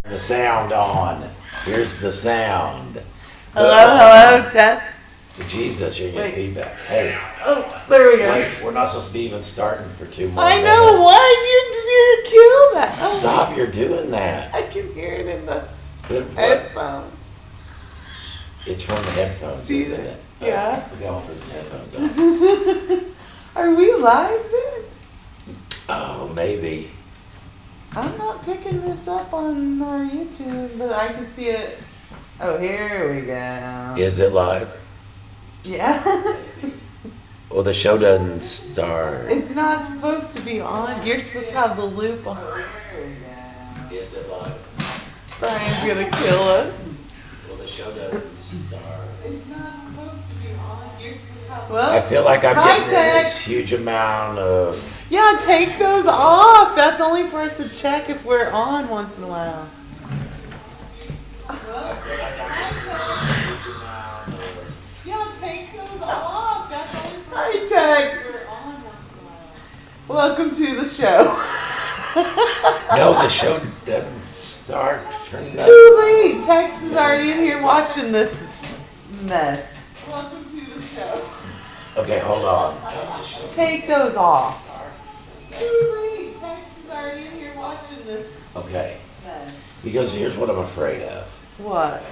The sound on. Here's the sound. Hello, test. Jesus, you're getting feedback. Hey. Oh, there we go. Wait, we're not supposed to be even starting for 2 more I minutes. know. Why'd you kill that? Oh, Stop, you're doing that. I can hear it in the What? headphones. It's from the headphones, See isn't that? it? Yeah. We're going to put the headphones on. Are we live then? Oh, maybe. I'm not picking this up on our YouTube, but I can see it. Oh, here we go. Is it live? Yeah. Well, the show doesn't start. It's not supposed to be on. You're supposed to have the loop on. Here we go. Is it live? Brian's gonna kill us. Well, the show doesn't start. It's not supposed to be on. You're supposed to have. I feel like I'm Hi, getting Tex. this huge amount of... Yeah, take those off. That's only for us to check if we're on once in a while. Yeah, take those off. That's only for us to check if we're on once in a while. Welcome to the show. No, the show doesn't start for nothing. Too late. Tex is already in here watching this mess. Welcome to the show. Okay, hold on. Take those off. Too late. Tex is already in here watching this Okay, mess. because here's what I'm afraid of. What?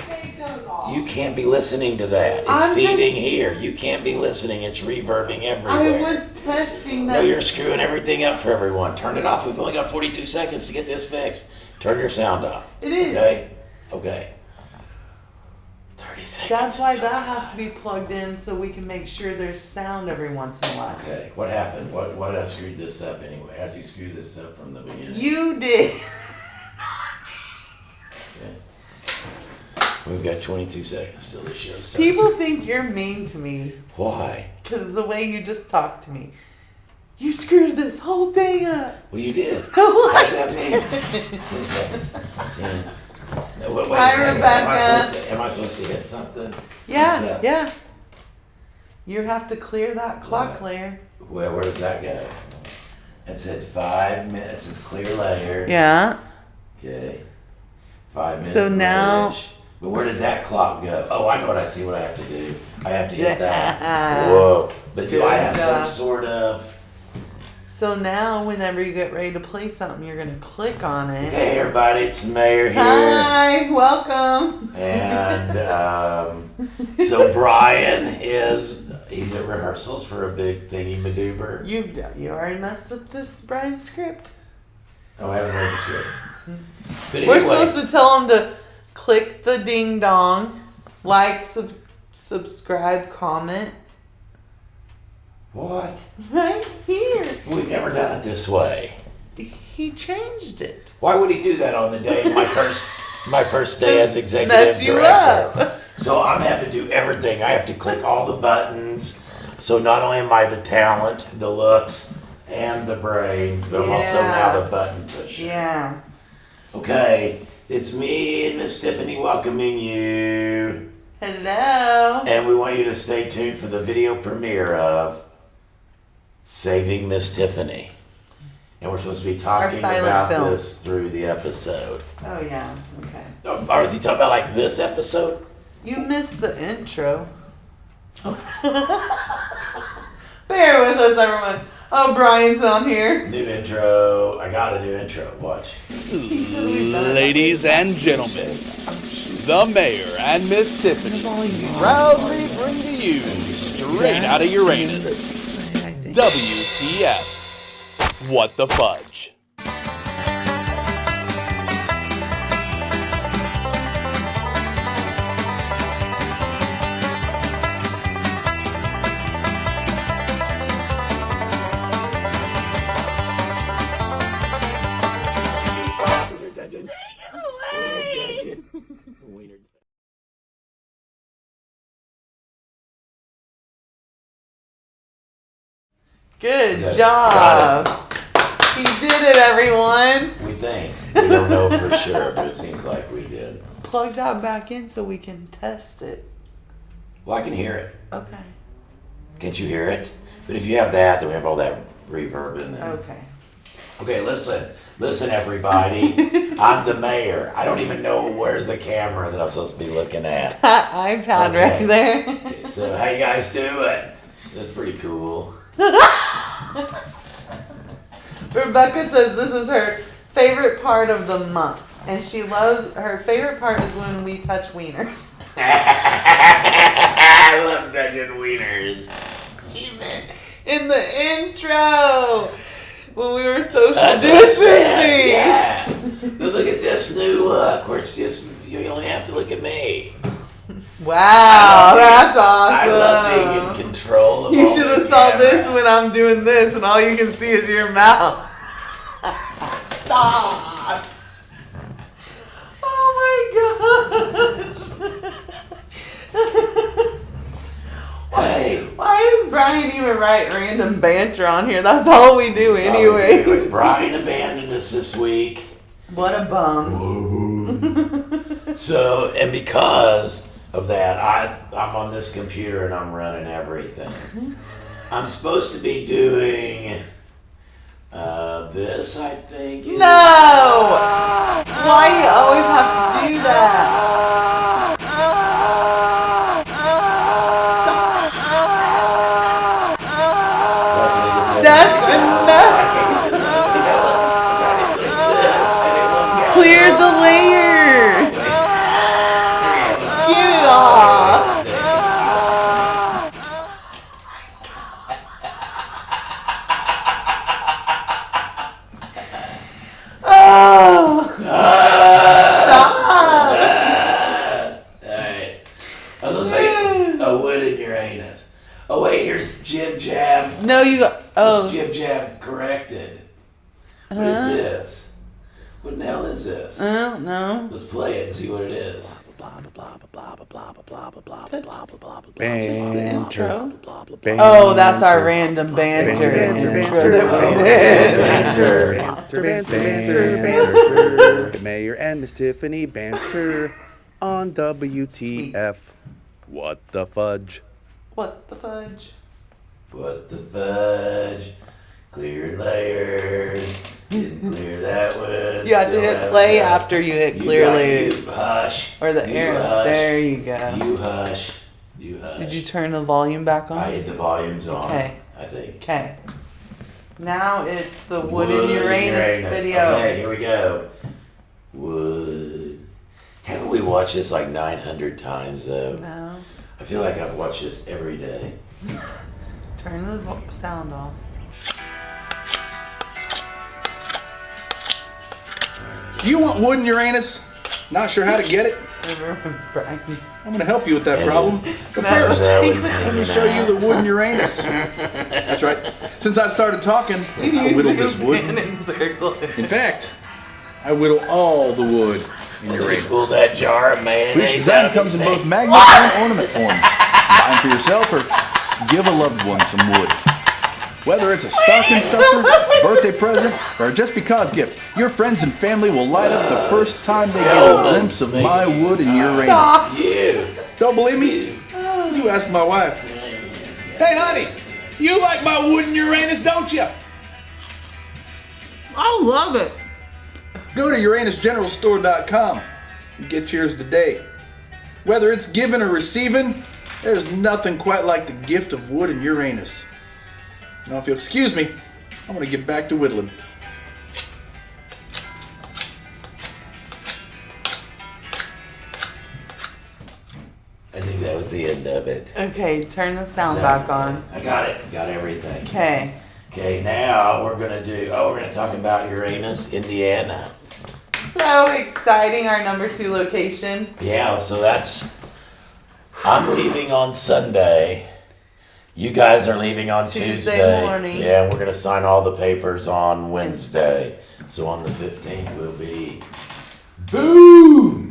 Take those off. You can't be listening to that. It's I'm feeding here. You can't be listening. It's reverbing I everywhere. was testing No, that. you're screwing everything up for everyone. Turn it off. We've only got 42 seconds to get this fixed. Turn your sound off. It is. Okay? Okay. 30 seconds. That's why that has to be plugged in so we can make sure there's sound every once in a while. Okay, what happened? What did I screw this up anyway? How'd you screw this up from the beginning? You did. Okay. We've got 22 seconds till the show starts. People think you're mean to me Why? because the way you just talked to me. You screwed this whole thing up. Well, you did. No, I What's that mean? didn't. 10 seconds. 10. No, wait a Hi, second. Rebecca. Am I supposed to hit something? What's Yeah, that? yeah. You have to clear that clock What? layer. Where does that go? It said 5 minutes. It's clear layer. Yeah. Okay. 5 minutes. So now- bridge. But where did that clock go? Oh, I know what I see. What I have to do. I have to hit that. Whoa! But do I Good have job. some sort of? So now, whenever you get ready to play something, you're gonna click on it. Hey, everybody! It's the mayor here. Hi, welcome. And so Brian he's at rehearsals for a big thingy madoober. You already messed up this Brian's script. Oh, I haven't read the script. But We're anyway, supposed to tell him to click the ding dong, like, subscribe, comment. what? Right here. We've never done it this way. He changed it. Why would he do that on the day my first day as executive Mess you director? up. So I'm having to do everything. I have to click all the buttons. So not only am I the talent, the looks, and the brains, but I'm also now the button pusher. Yeah. Okay, it's me and Miss Tiffany welcoming you. Hello. And we want you to stay tuned for the video premiere of Saving Miss Tiffany. And we're supposed to be talking silent about film. this through the episode. Oh yeah. Okay. Or is he talking about like this episode? You missed the intro. Bear with us, everyone. Oh, Brian's on here. New intro. I got a new intro. Watch. Ladies and gentlemen, the mayor and Miss Tiffany proudly bring to you straight out of Uranus. WTF. What the fudge? Good Good. job. He did it, everyone. We think. We don't know for sure, but it seems like we did. Plug that back in so we can test it. Well, I can hear it. Okay. Can't you hear it? But if you have that, then we have all that reverb in there. Okay. Okay, listen, everybody. I'm the mayor. I don't even know where's the camera that I'm supposed to be looking at. iPad Okay. right there. Okay, so how you guys doing? That's pretty cool. Rebecca says this is her favorite part of the month. And she loves, her favorite part is when we touch wieners. I love touching wieners. In the intro, when we were social That's what I said, distancing. yeah. But look at this new look where it's just, you only have to look at me. Wow, that's I love being awesome. in control of You all should have the saw camera. this when I'm doing this, and all you can see is your mouth. Stop! Oh my gosh! Hey. Why does Brian even write random banter on here? That's all we do, anyways. Brian abandoned us this week. What a bum. So, and because of that, I'm on this computer and I'm running everything. I'm supposed to be doing this, I think. No! Why do you always have to do that? That's enough! Clear the layer! Get it off! Oh! Stop! Alright. I was like, a wood in your anus. Oh wait, here's Jib Jab. No, you got. Oh. It's Jib Jab corrected. What is this? What the hell is this? I don't know. Let's play it and see what it is. Just the intro. Banter. Oh, that's our random banter intro that we did. Banter. The mayor and Miss Tiffany banter on WTF. What the fudge? What the fudge? What the fudge? Clear layers. Didn't clear that one. You have to hit play after you hit clearly. You hush. Or the You arrow. hush. There you go. You hush. You hush. Did you turn the volume back I on? hit the volumes on. Okay. I think. Okay. Now it's the Wood in Uranus video. Okay, here we go. Wood. Haven't we watched this like 900 times though? No. I feel like I've watched this every day. Turn the sound off. You want wood in Uranus? Not sure how to get it? Brian's. I'm going to help you with that It problem. is. But No. first, That was let me hanging show you out. the wood in Uranus. That's right. Since I started talking, I whittled this wood. In circle. In fact, I whittle all the wood in You Uranus. pull that jar of Which mayonnaise design out of comes in your both thing. magnet and ornament form. Buy them for yourself or give a loved one some wood. Whether it's a stocking stuffer, birthday present, or just because gift, your friends and family will light up the first time they get a glimpse of my wood in Uranus. Stop. You. Don't believe me? You ask my wife. Hey, honey, you like my wood in Uranus, don't you? I love it. Go to UranusGeneralStore.com and get yours today. Whether it's giving or receiving, there's nothing quite like the gift of wood in Uranus. Now, if you'll excuse me, I'm going to get back to whittling. I think that was the end of it. Okay, turn the sound back on. I got it. Got everything. Okay. Okay, now we're gonna talk about Uranus, Indiana. So exciting, our number 2 location. Yeah, so I'm leaving on Sunday. You guys are leaving on Tuesday. Morning. Yeah, and we're gonna sign all the papers on Wednesday. So on the 15th we'll be boom.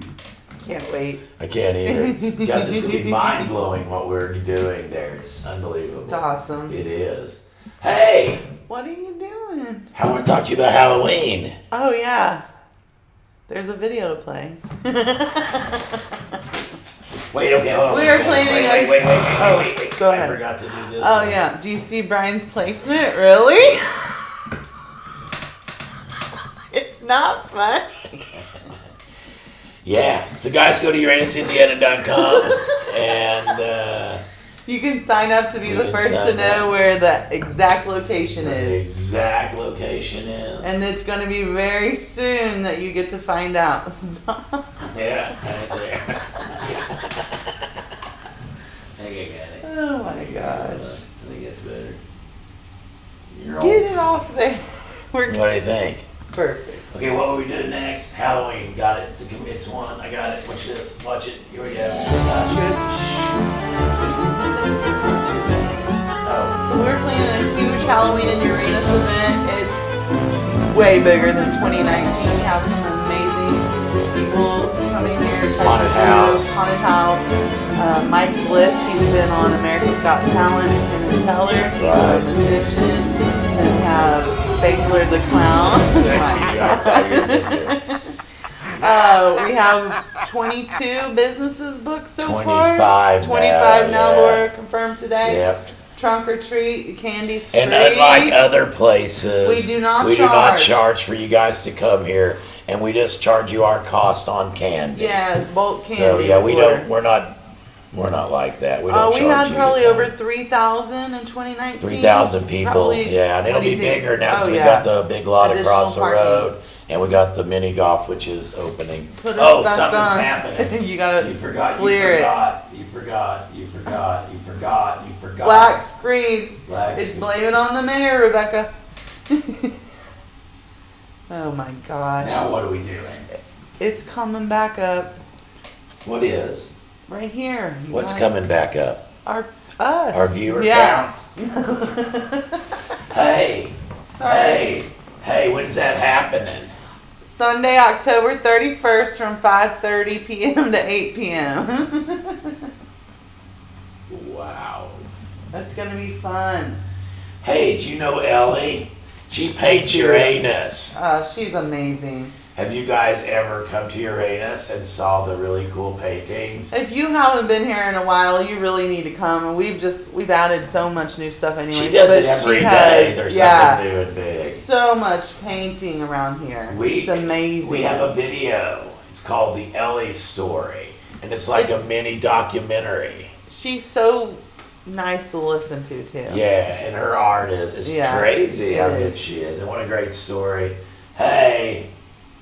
Can't wait. I can't either. Guys, it's gonna be mind blowing what we're doing there. It's unbelievable. It's awesome. It is. Hey, What are you doing? I want to talk to you about Halloween. Oh yeah. There's a video to play. Wait, okay, hold on. We are planning on- Wait. Oh, go ahead. I forgot to do this. Oh one. yeah. Do you see Brian's placement? Really? not funny. Yeah. So guys, go to UranusIndiana.com and you can sign up to be the first to know where the exact location the is. exact location is. And it's going to be very soon that you get to find out. Yeah, right there. I think I got it. Oh my gosh. I think that's better. Get it off there. We're What do you think? perfect. Okay, what will we do next? Halloween. Got it. It's one. I got it. Watch this. Watch it. Here we go. So we're planning a huge Halloween in Uranus event. It's way bigger than 2019. We have some amazing people coming here. Haunted house. Haunted house. Mike Bliss, he's been on America's Got Talent. And Teller, he's a magician. And we have Spangler the Clown. We have 22 businesses booked so far. 25 now, yeah. Laura confirmed today. Yep. Trunk or treat, candy's free. And unlike other places, We do not do not charge. charge for you guys to come here, and we just charge you our cost on candy. Yeah, bulk candy. So yeah, we before. don't. We're not like that. We don't We charge had you probably to come. over 3,000 in 2019. 3,000 people. Probably, Yeah, and it'll what do be you think? bigger now because Oh, we yeah. got the big lot Additional across the parking. road, and we got the mini golf, which is opening. Put us Oh, back something's on. happening. You gotta You forgot. clear it. You forgot. Black screen. Black It's screen. blame it on the mayor, Rebecca. Oh my gosh. Now what are we doing? It's coming back up What is? right here. you What's guys. coming back up? Us. Our viewer Yeah. count. Hey, Sorry. hey, when's that happening? Sunday, October 31st from 5:30 p.m. to 8 p.m. Wow. That's going to be fun. Hey, do you know Ellie? She paints Uranus. She's amazing. Have you guys ever come to Uranus and saw the really cool paintings? If you haven't been here in a while, you really need to come. And we've added so much new stuff anyway. She does it every day. There's something new and big. So much painting around here. It's amazing. We have a video. It's called The Ellie Story. And it's like a mini documentary. She's so nice to listen to, too. Yeah, and her art is crazy how good she is. And what a great story. Hey,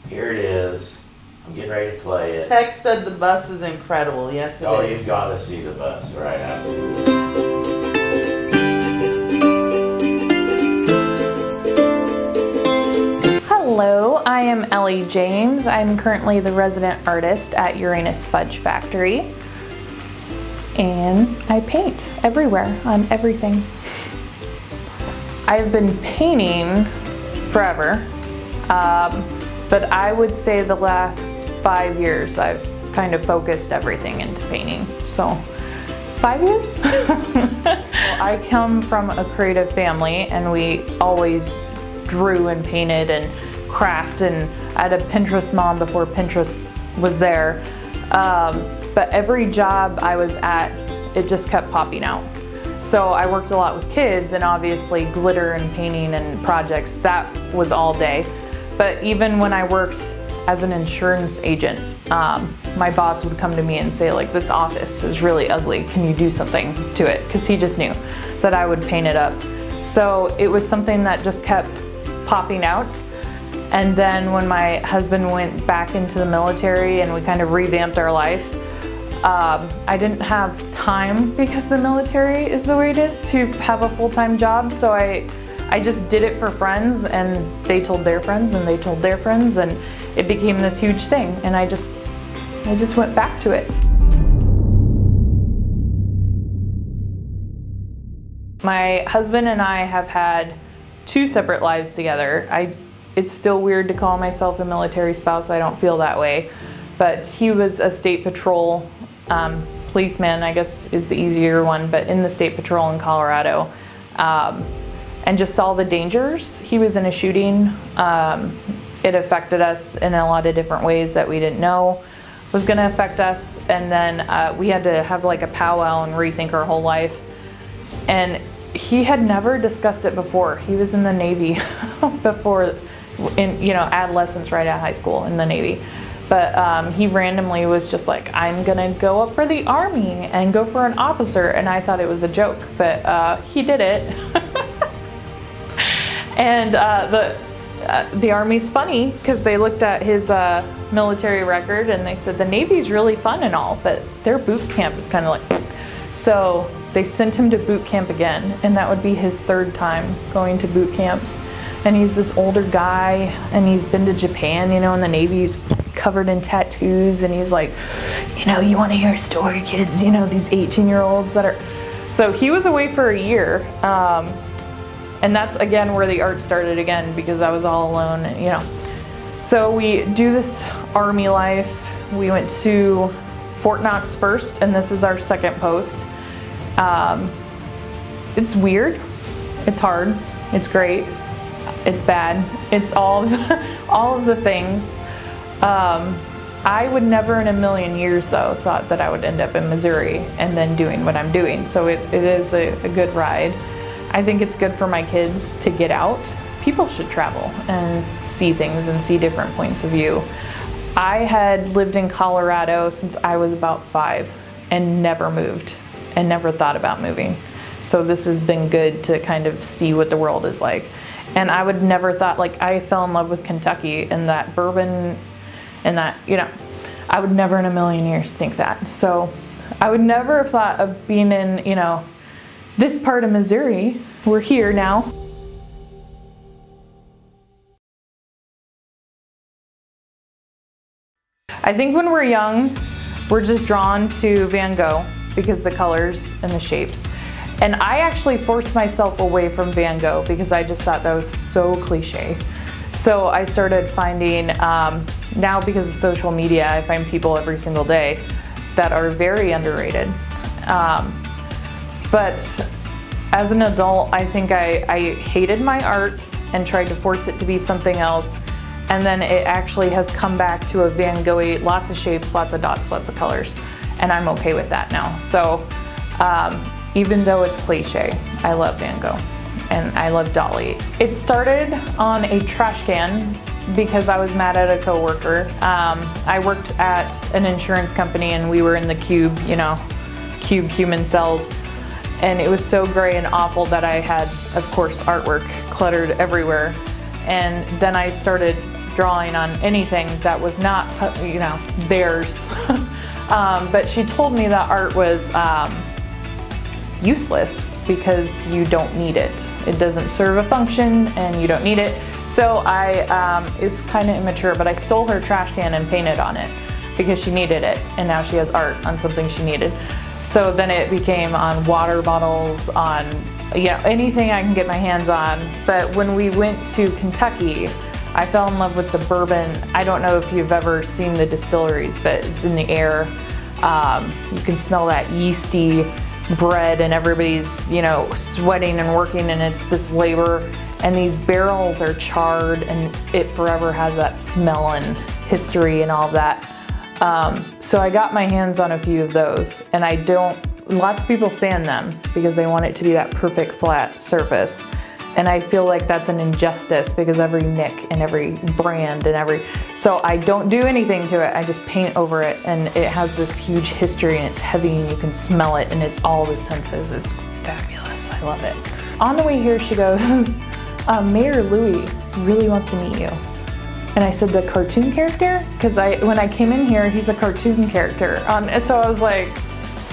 here it is. I'm getting ready to play it. Tex said the bus is incredible. Yes, it is. Oh, you've got to see the bus, right? Absolutely. Hello, I am Ellie James. I'm currently the resident artist at Uranus Fudge Factory. And I paint everywhere on everything. I've been painting forever, but I would say the last 5 years I've kind of focused everything into painting. So 5 years? I come from a creative family and we always drew and painted and craft, and I had a Pinterest mom before Pinterest was there. But every job I was at, it just kept popping out. So I worked a lot with kids, and obviously glitter and painting and projects, that was all day. But even when I worked as an insurance agent, my boss would come to me and say, like, this office is really ugly, can you do something to it? Because he just knew that I would paint it up. So it was something that just kept popping out. And then when my husband went back into the military and we kind of revamped our life, I didn't have time, because the military is the way it is, to have a full-time job. So I just did it for friends, and they told their friends, and they told their friends, and it became this huge thing. And I just went back to it. My husband and I have had 2 separate lives together. It's still weird to call myself a military spouse. I don't feel that way. But he was a state patrol policeman, I guess is the easier one, but in the state patrol in Colorado. And just saw the dangers. He was in a shooting. It affected us in a lot of different ways that we didn't know was gonna affect us. And then we had to have like a powwow and rethink our whole life. And he had never discussed it before. He was in the Navy before in, you know, adolescence right out of high school in the Navy. But he randomly was just like, I'm gonna go up for the Army and go for an officer. And I thought it was a joke, but he did it. And the Army's funny because they looked at his military record and they said the Navy's really fun and all, but their boot camp is kind of like, so they sent him to boot camp again, and that would be his third time going to boot camps. And he's this older guy, and he's been to Japan, you know, and the Navy's covered in tattoos, and he's like, you know, you want to hear a story, kids? You know, these 18-year-olds that are... So he was away for a year, and that's, again, where the art started again, because I was all alone, and, you know. So we do this Army life. We went to Fort Knox first, and this is our second post. It's weird, it's hard, it's great, it's bad, it's all of the things. I would never in a million years though thought that I would end up in Missouri and then doing what I'm doing, so it is a good ride. I think it's good for my kids to get out. People should travel and see things and see different points of view. I had lived in Colorado since I was about 5 and never moved and never thought about moving. So this has been good to kind of see what the world is like. And I would never thought, like, I fell in love with Kentucky and that bourbon and that, you know, I would never in a million years think that. So I would never have thought of being in, you know, this part of Missouri. We're here now. I think when we're young, we're just drawn to Van Gogh because the colors and the shapes. And I actually forced myself away from Van Gogh because I just thought that was so cliche. So I started finding, now because of social media, I find people every single day that are very underrated. But as an adult, I think I hated my art and tried to force it to be something else. And then it actually has come back to a Van Gogh-y, lots of shapes, lots of dots, lots of colors. And I'm okay with that now. So even though it's cliche, I love Van Gogh and I love Dali. It started on a trash can because I was mad at a coworker. I worked at an insurance company and we were in the cube, you know, cube human cells. And it was so gray and awful that I had, of course, artwork cluttered everywhere. And then I started drawing on anything that was not, you know, theirs. But she told me that art was useless because you don't need it. It doesn't serve a function and you don't need it. So it's kind of immature, but I stole her trash can and painted on it because she needed it. And now she has art on something she needed. So then it became on water bottles, on, you know, anything I can get my hands on. But when we went to Kentucky, I fell in love with the bourbon. I don't know if you've ever seen the distilleries, but it's in the air. You can smell that yeasty bread and everybody's, you know, sweating and working, and it's this labor. And these barrels are charred and it forever has that smell and history and all of that. So I got my hands on a few of those, and lots of people sand them because they want it to be that perfect flat surface. And I feel like that's an injustice because every nick and every brand and so I don't do anything to it. I just paint over it, and it has this huge history and it's heavy and you can smell it and it's all the senses. It's fabulous. I love it. On the way here, she goes, Mayor Louie really wants to meet you. And I said, the cartoon character? Because when I came in here, he's a cartoon character. So I was like,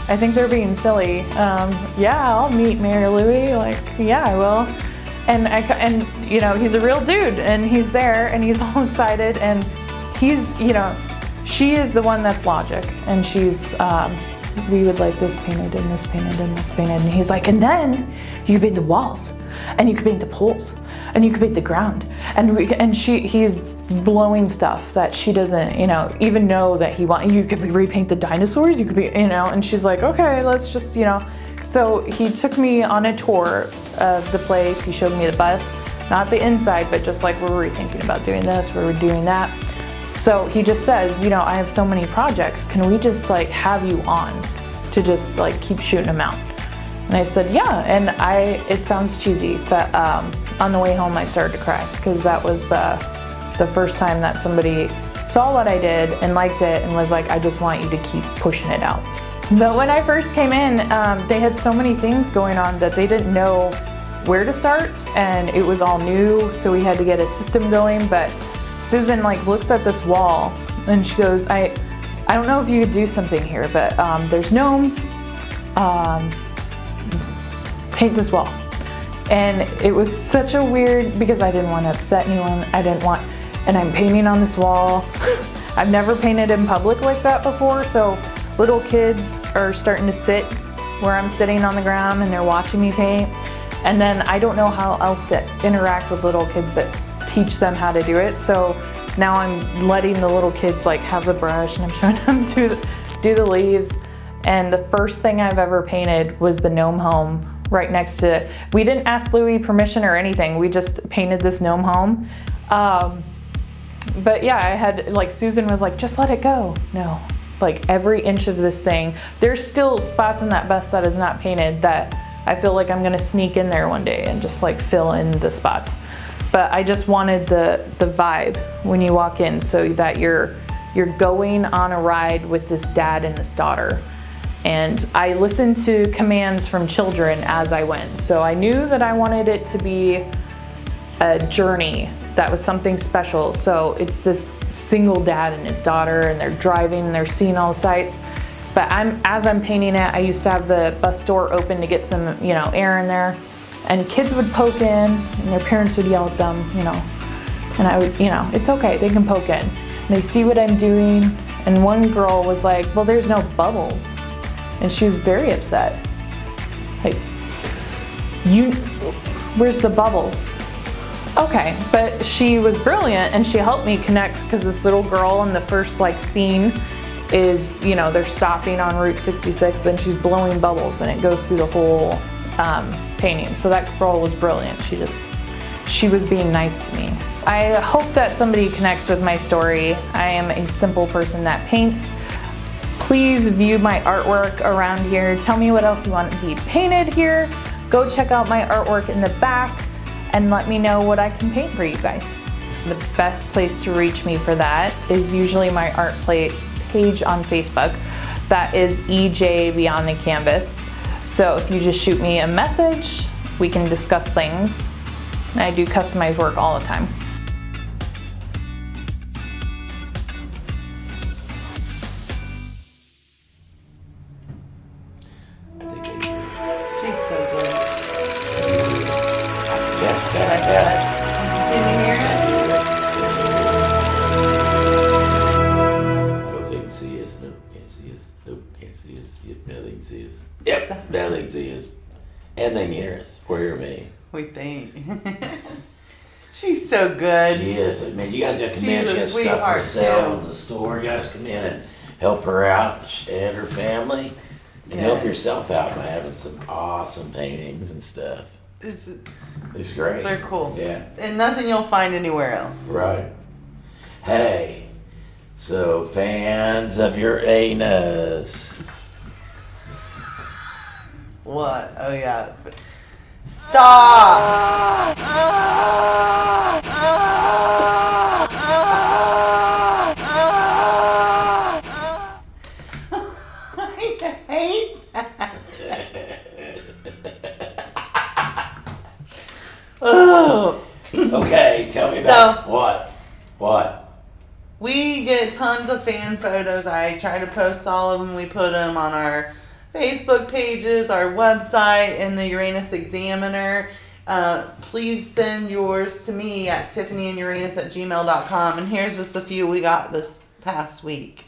I think they're being silly. Yeah, I'll meet Mayor Louie. Like, yeah, I will. And you know, he's a real dude, and he's there, and he's all excited, and he's, you know, she is the one that's logic, and she's, we would like this painted, and this painted, and this painted, and he's like, and then you could paint the walls, and you could paint the poles, and you could paint the ground, and he's blowing stuff that she doesn't, you know, even know that he wants. You could repaint the dinosaurs, you could be, you know, and she's like, okay, let's just, you know. So he took me on a tour of the place. He showed me the bus, not the inside, but just like, were we thinking about doing this, were we doing that? So he just says, you know, I have so many projects, can we just like have you on to just like keep shooting them out? And I said, yeah, and it sounds cheesy, but on the way home I started to cry because that was the the first time that somebody saw what I did and liked it and was like, I just want you to keep pushing it out. But when I first came in, they had so many things going on that they didn't know where to start, and it was all new, so we had to get a system going. But Susan like looks at this wall and she goes, I don't know if you could do something here, but there's gnomes, paint this wall. And it was such a weird, because I didn't want to upset anyone, and I'm painting on this wall. I've never painted in public like that before, so little kids are starting to sit where I'm sitting on the ground and they're watching me paint. And then I don't know how else to interact with little kids but teach them how to do it. So now I'm letting the little kids like have the brush and I'm showing them do the leaves. And the first thing I've ever painted was the gnome home right next to, we didn't ask Louie permission or anything. We just painted this gnome home. But yeah, I had, like, Susan was like, just let it go. No, like every inch of this thing. There's still spots in that bus that is not painted that I feel like I'm gonna sneak in there one day and just like fill in the spots. But I just wanted the vibe when you walk in, so that you're going on a ride with this dad and this daughter. And I listened to commands from children as I went. So I knew that I wanted it to be a journey that was something special. So it's this single dad and his daughter, and they're driving and they're seeing all the sights. But as I'm painting it, I used to have the bus door open to get some, air in there. And kids would poke in and their parents would yell at them, and I would, it's okay, they can poke in. And they see what I'm doing. And one girl was like, well, there's no bubbles. And she was very upset. Like, where's the bubbles? Okay, but she was brilliant and she helped me connect, because this little girl in the first scene is, they're stopping on Route 66 and she's blowing bubbles and it goes through the whole painting. So that girl was brilliant. She was being nice to me. I hope that somebody connects with my story. I am a simple person that paints. Please view my artwork around here. Tell me what else you want to be painted here. Go check out my artwork in the back and let me know what I can paint for you guys. The best place to reach me for that is usually my art page on Facebook. That is EJ Beyond the Canvas. So if you just shoot me a message, we can discuss things. And I do customized work all the time. She's so good. Yes. Can you hear us? Oh, they can see us. Nope, can't see us. Nope, can't see us. Yep, now they can see us. Yep, now they can see us. And they can hear us. Or hear me. We think. She's so good. She is. Man, you guys got to come She's in. a She has stuff sweetheart, for sale too. in the store. You guys come in and help her out and her family. And help Yes. yourself out by having some awesome paintings and stuff. It's great. They're cool. Yeah. And nothing you'll find anywhere else. Right. Hey, so fans of Uranus. What? Oh yeah. Stop! I hate that. Oh. Okay, tell me about what? We get tons of fan photos. I try to post all of them. We put them on our Facebook pages, our website, and the Uranus Examiner. Please send yours to me at tiffanyandUranus@gmail.com. And here's just a few we got this past week.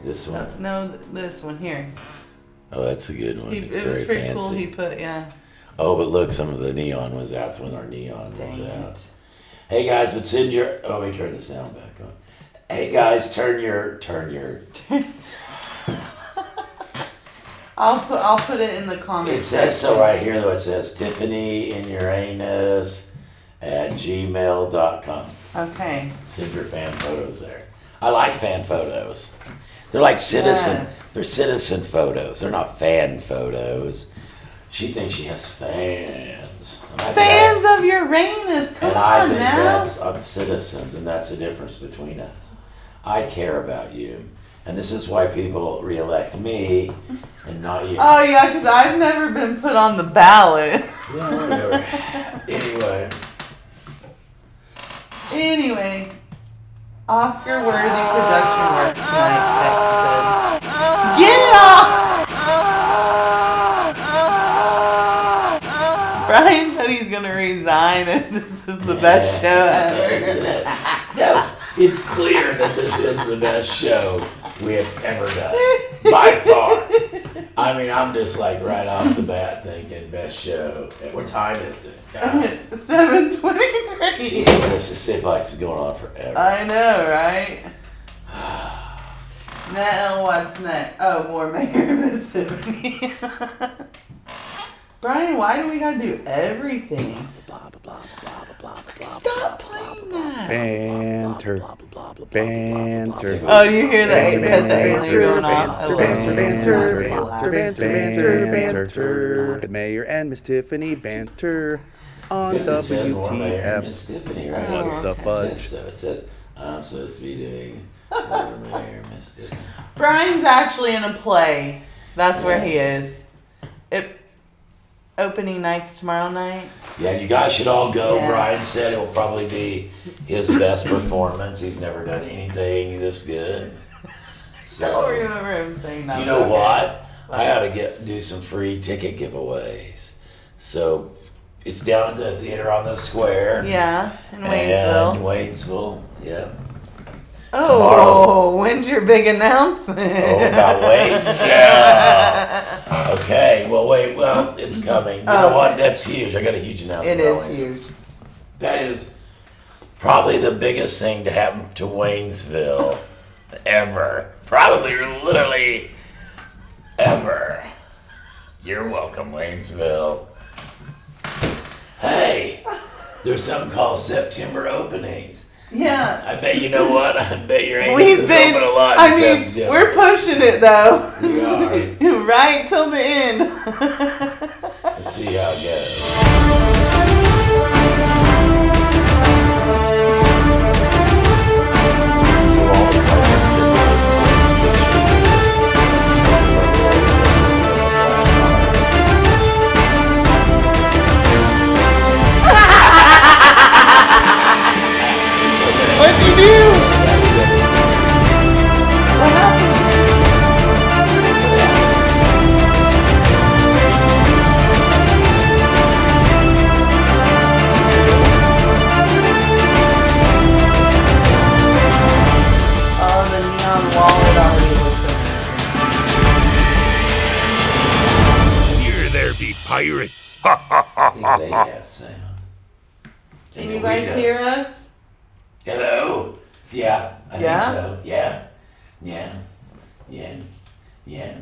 This one? No, this one here. Oh, that's a good one. It's It was very pretty fancy. cool. He put, yeah. Oh, but look, some of the neon was out when our neon Dang was out. it. Hey guys, but send your. Oh, let me turn the sound back on. Hey guys, turn your. I'll put it in the It comments. says so right here though. It says Tiffany in Uranus at gmail.com. Okay. Send your fan photos there. I like fan photos. They're like citizen. Yes. They're citizen photos. They're not fan photos. She thinks she has fans. And I think Fans of Uranus, come and I on think now. that's on citizens, and that's the difference between us. I care about you, and this is why people reelect me and not you. Oh yeah, because I've never been put on the ballot. Yeah, whatever. Anyway, Oscar-worthy production work tonight, Beck said. Get it off! Brian said he's gonna resign if this is the best show ever. No, it's clear that this is the best show we have ever done. By far. I mean, I'm just like right off the bat thinking best show. What time is it? God. 7:23. Jesus, this seems like it's going on forever. I know, right? Now what's next? Oh, more Mayor Miss Tiffany. Brian, why do we gotta do everything? Stop playing that. Banter. Banter. Oh, do you hear the alien going off? I love Banter, it. banter. Mayor and Miss Tiffany banter on Because it says more Mayor WTF. Miss Tiffany right Oh, here. the It fudge. says so. It says, I'm supposed to be doing more Mayor Miss Tiffany. Brian's actually in a play. That's where he is. Opening night's tomorrow night. Yeah, you guys should all go. Yeah. Brian said it'll probably be his best performance. He's never done anything this good. I don't remember him saying that. You know Okay. what? I ought to do some free ticket giveaways. So it's down at the theater on the square. Yeah, in And Waynesville. Waynesville, yeah. Oh, when's your big announcement? Oh, about Wayne's? Yeah. Okay, well, it's coming. You know what? That's huge. I got a huge announcement. It about is Wayne's. huge. That is probably the biggest thing to happen to Waynesville ever. Probably, literally, ever. You're welcome, Waynesville. Hey, there's something called September openings. Yeah. I bet you know what? I bet your We've anus is been, open a lot. I in mean, September. we're pushing it though. We are. Right till the end. Let's see how it goes. So all the carpets been done What'd you do? What happened? Oh, the neon wallet already looks Here there be pirates. I think they have sound. Can you guys hear us? Hello? Yeah, I Yeah? think so. Yeah. Yeah. Yeah. Yeah. Yeah.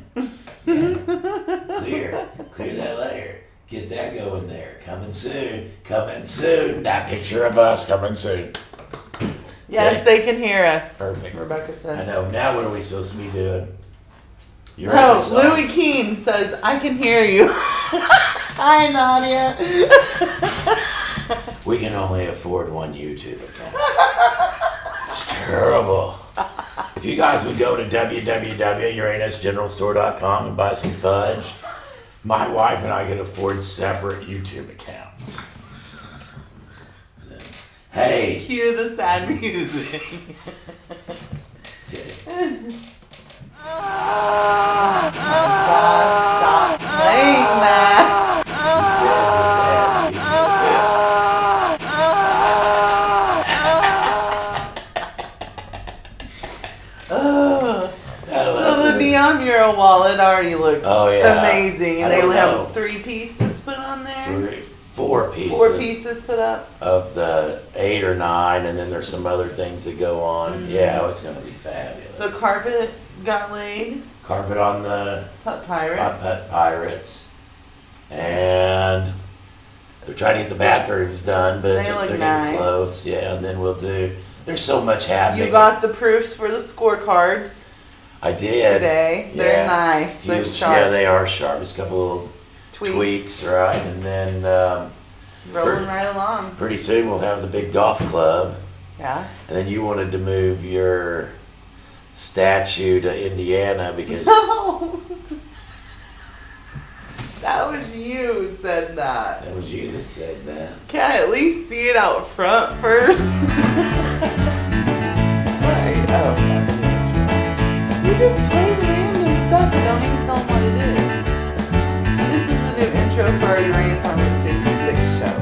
Clear that layer. Get that going there. Coming soon. Coming soon. That picture of us coming soon. Yes, they can hear us. Perfect. Rebecca I said. know. Now what are we supposed to be doing? You're Oh, Louie Keene says, I can hear you. Hi, Nadia. We can only afford one YouTube account. It's terrible. If you guys would go to www.uranusgeneralstore.com and buy some fudge, my wife and I can afford separate YouTube accounts. Hey. Cue the sad music. Stop playing that. So the neon mural wallet already looks amazing, and they only have 3 pieces put on there. 4 pieces. 4 pieces put up. Of the 8 or 9, and then there's some other things that go on. Yeah, it's gonna be fabulous. The carpet got laid. Carpet on the Putt Pirates. Putt Pirates. And they're trying to get the bathrooms done, but They look they're nice. getting close. Yeah, and then we'll do. There's so much happening. You got the proofs for the scorecards I did today. Yeah. They're nice. They're Huge. sharp. Yeah, they are sharp. Just a couple little Tweaks. right? And then Rolling right along. pretty soon we'll have the big golf club. Yeah. And then you wanted to move your statue to Indiana because No. That was you who said that. that was you that said that. Can I at least see it out front first? Right. Oh. You just play random stuff and don't even tell them what it is. This is the new intro for our Uranus on Route 66 show.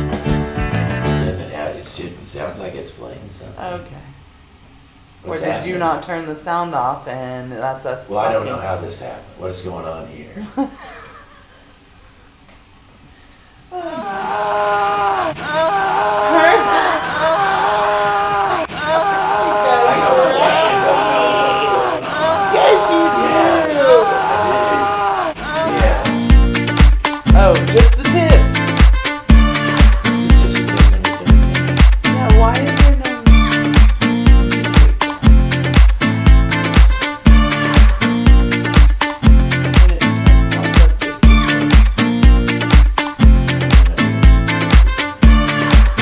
Then it sounds like it's playing something. Okay. What's Or did happening? you not turn the sound off and that's us Well, I don't talking? know how this happened. What is going on here? I don't know what's going on. Yes, you do. Yeah. Oh, just the tips. This is just a different thing. Yeah, why is there no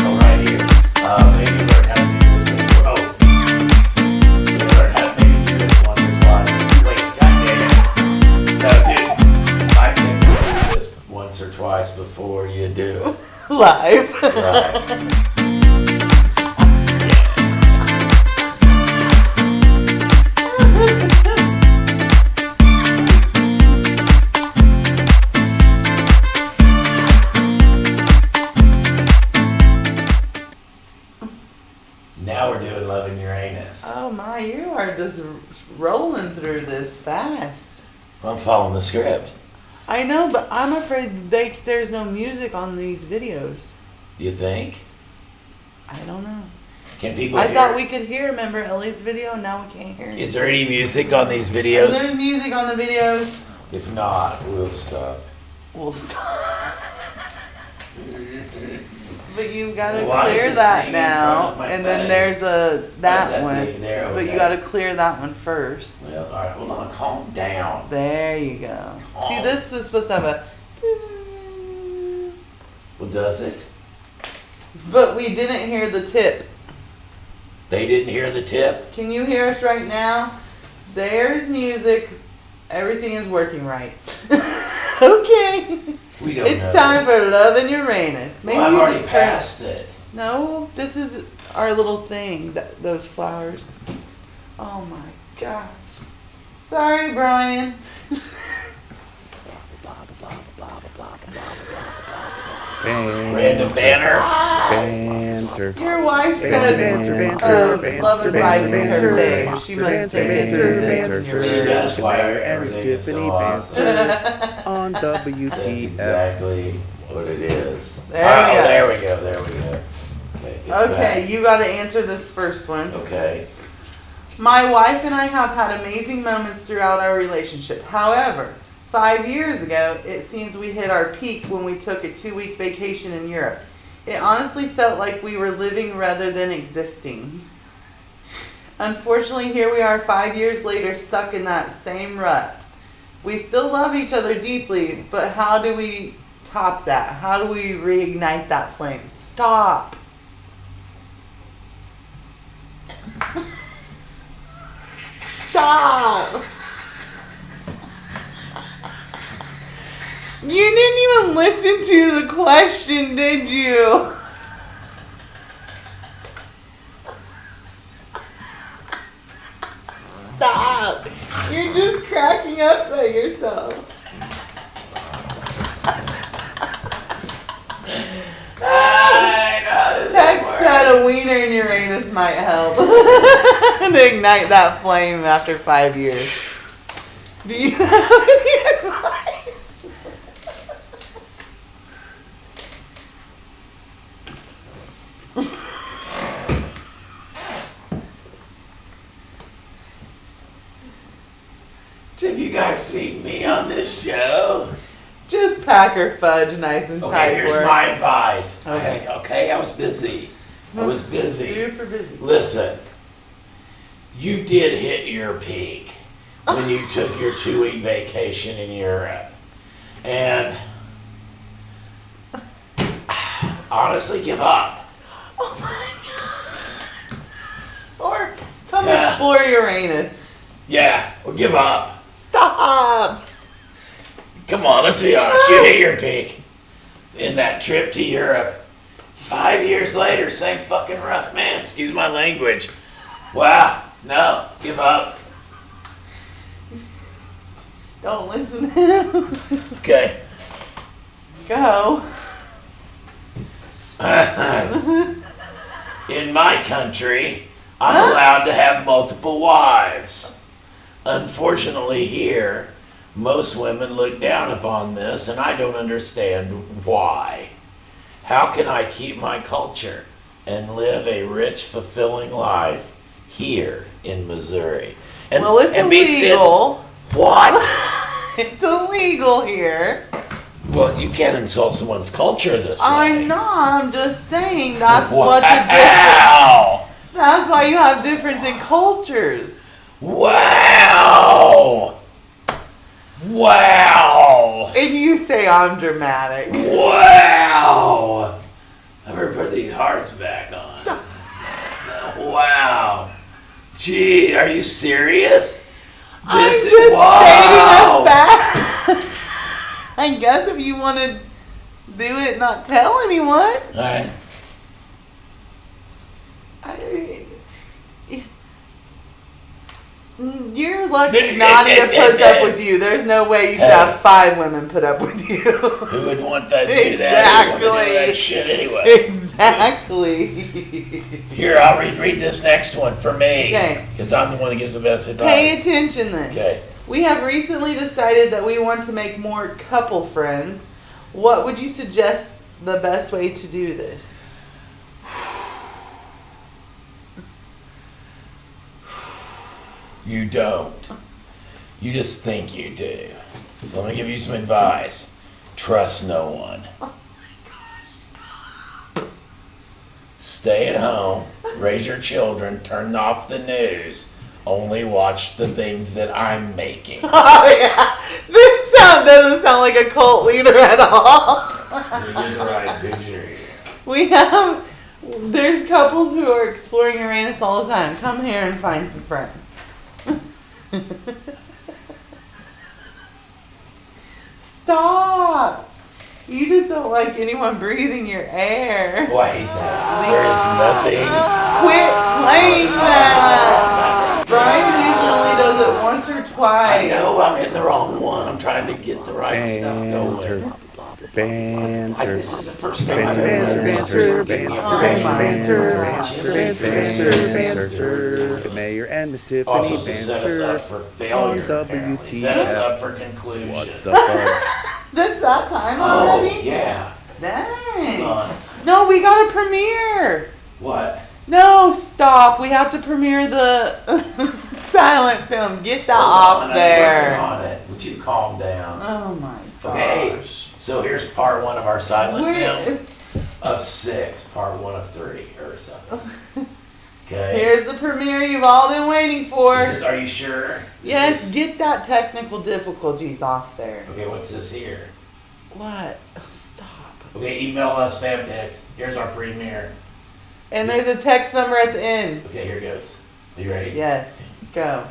Oh, right here. Maybe learn how to do this before. Oh. Maybe learn how to maybe do this once or twice. Wait, goddamn. No, dude. I can do this once or twice before you do. live? Right. Now we're doing Love in Uranus. Oh my, you are just rolling through this fast. I'm following the script. I know, but I'm afraid there's no music on these videos. You think? I don't know. Can people I hear? thought we could hear, remember Ellie's video? Now we can't hear it. Is there any music on these Is videos? there music on the videos? If not, we'll stop. We'll stop. But you gotta Why is clear it that singing in front now, of my and then face? there's that that one. thing there? But you Okay. gotta clear that one first. Well, all right, hold on, calm down. There you go. See, Oh. this is supposed to have a. Well, does it? But we didn't hear the tip. They didn't hear the tip? Can you hear us right now? There's music. Everything is working right. Okay. We don't know. It's time for Love in Uranus. Maybe Well, I've you already just turn. passed it. No, this is our little thing. Those flowers. Oh my gosh. Sorry, Brian. Random banner. Banter. Your wife said love advice is her fave. She must take it easy. She does why everything is so awesome. On That's WTF. exactly what it is. There All right, we go. there we go. There we go. Okay. It's Okay, back. you got to answer this first one. Okay. My wife and I have had amazing moments throughout our relationship. However, 5 years ago, it seems we hit our peak when we took a 2-week vacation in Europe. It honestly felt like we were living rather than existing. Unfortunately, here we are 5 years later, stuck in that same rut. We still love each other deeply, but how do we top that? How do we reignite that flame? Stop. Stop. You didn't even listen to the question, did you? Stop. You're just cracking up at yourself. Tex said a wiener in Uranus might help to ignite that flame after 5 years. Do you have any advice? Have you guys seen me on this show? Just pack her fudge nice and tight Okay, here's for her. my advice. Okay. Okay, I was busy. Super busy. Listen, you did hit your peak when you took your 2-week vacation in Europe. And honestly, give up. Oh my god. Or come Yeah. explore Uranus. Yeah, well, give up. Stop. Come on, let's be honest. You hit your peak in that trip to Europe. 5 years later, same fucking rough man. Excuse my language. Wow. No, give up. Don't listen to him. Okay. Go. In my country, I'm allowed to have multiple wives. Unfortunately, here, most women look down upon this, and I don't understand why. How can I keep my culture and live a rich, fulfilling life here in Missouri? And, Well, it's and be illegal. What? It's illegal here. Well, you can't insult someone's culture this way. I'm not. I'm just saying that's what's a difference. Wow! That's why you have difference in cultures. Wow! Wow! And you say I'm dramatic. Wow! I better put these hearts back on. Stop. Wow! Gee, are you serious? I'm This is- just wow. stating a fact. I guess if you want to do it, not tell anyone. All right. You're lucky Nadia puts up with you. There's no way you could have 5 women put up with you. Who would want that to do that? Who would want to do that Exactly. shit anyway. Exactly. Here, I'll read this next one for me. Okay. Because I'm the one that gives the best advice. Pay attention then. Okay. We have recently decided that we want to make more couple friends. What would you suggest the best way to do this? You don't. You just think you do. So let me give you some advice. Trust no one. Oh my gosh. Stay at home, raise your children, turn off the news, only watch the things that I'm making. Oh yeah. This doesn't sound like a cult leader at all. You get the right picture here. There's couples who are exploring Uranus all the time. Come here and find some friends. Stop! You just don't like anyone breathing your air. Oh, I hate that. There is nothing. Quit playing that! Brian usually does it once or I twice. know I'm hitting the wrong one. I'm trying to get the right stuff Banter. going. Banter. This is the first time I've ever Banter. Give me a Banter. break. Banter. Mayor and Miss Tiffany. Also to set us up for failure, on apparently. Set us WTF. up for conclusion. What the fuck? That's that time Oh, already? yeah. Dang. No, we got a premiere. What? No, stop. We have to premiere the silent film. Get that Hold off on, I'm there. working on it. Would you calm down? Oh my gosh. Okay, so here's part 1 of our silent We're- film of 6, part 1 of 3 or something. Okay. Here's the premiere you've all been waiting for. Are you sure? Yes, get that technical difficulties off there. Okay, what's this here? What? Stop. Okay, email us fan pics. Here's our premiere. And there's a text number at the end. Okay, here goes. Are you ready? Yes, go.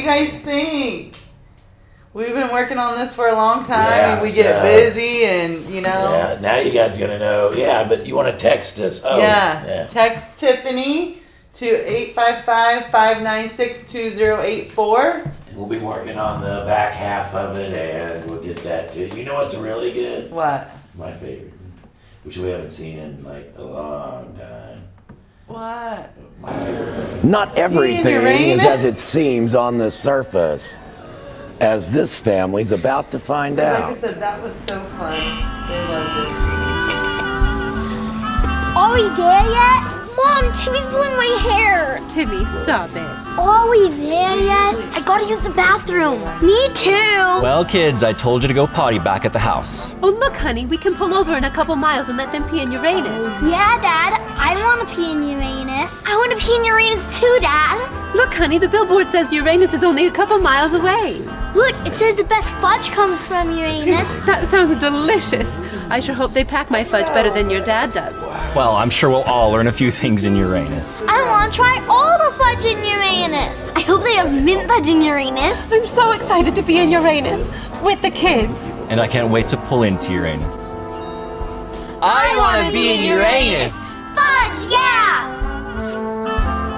you guys think? We've been working on this for a long time, Yeah, and we get so- busy, and Yeah, now you guys gonna know. Yeah, but you want to text us. Oh, yeah. Text Tiffany to 855-596-2084. We'll be working on the back half of it, and we'll get that to you. You know what's really good? What? My favorite, which we haven't seen in like a long time. What? My favorite. Not everything Uranus? is as it seems on the surface, as this family's about to find Like I out. said, that was so fun. They loved it. Are we there yet? Mom, Timmy's pulling my hair. Timmy, stop it. Are we there yet? I gotta use the bathroom. Me too. Well, kids, I told you to go potty back at the house. Oh, look, honey, we can pull over in a couple miles and let them pee in Uranus. Yeah, Dad. I want to pee in Uranus. I want to pee in Uranus too, Dad. Look, honey, the billboard says Uranus is only a couple miles away. Look, it says the best fudge comes from Uranus. That sounds delicious. I sure hope they pack my fudge better than your dad does. Well, I'm sure we'll all learn a few things in Uranus. I want to try all the fudge in Uranus. I hope they have mint fudge in Uranus. I'm so excited to be in Uranus with the kids. And I can't wait to pull into Uranus. I wanna be in Uranus. Fudge, yeah!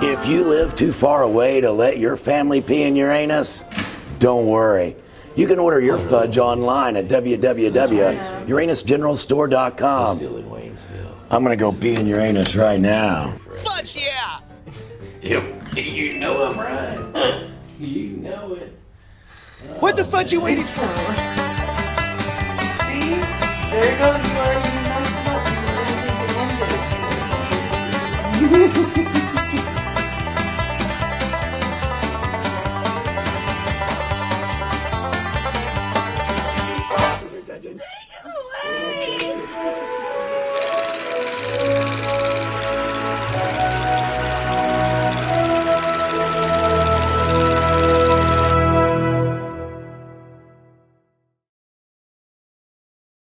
If you live too far away to let your family pee in Uranus, don't worry. You can order your fudge online at www.uranusgeneralstore.com. Still in Waynesville. I'm gonna go pee in Uranus right now. You know I'm right. You know it. See? There goes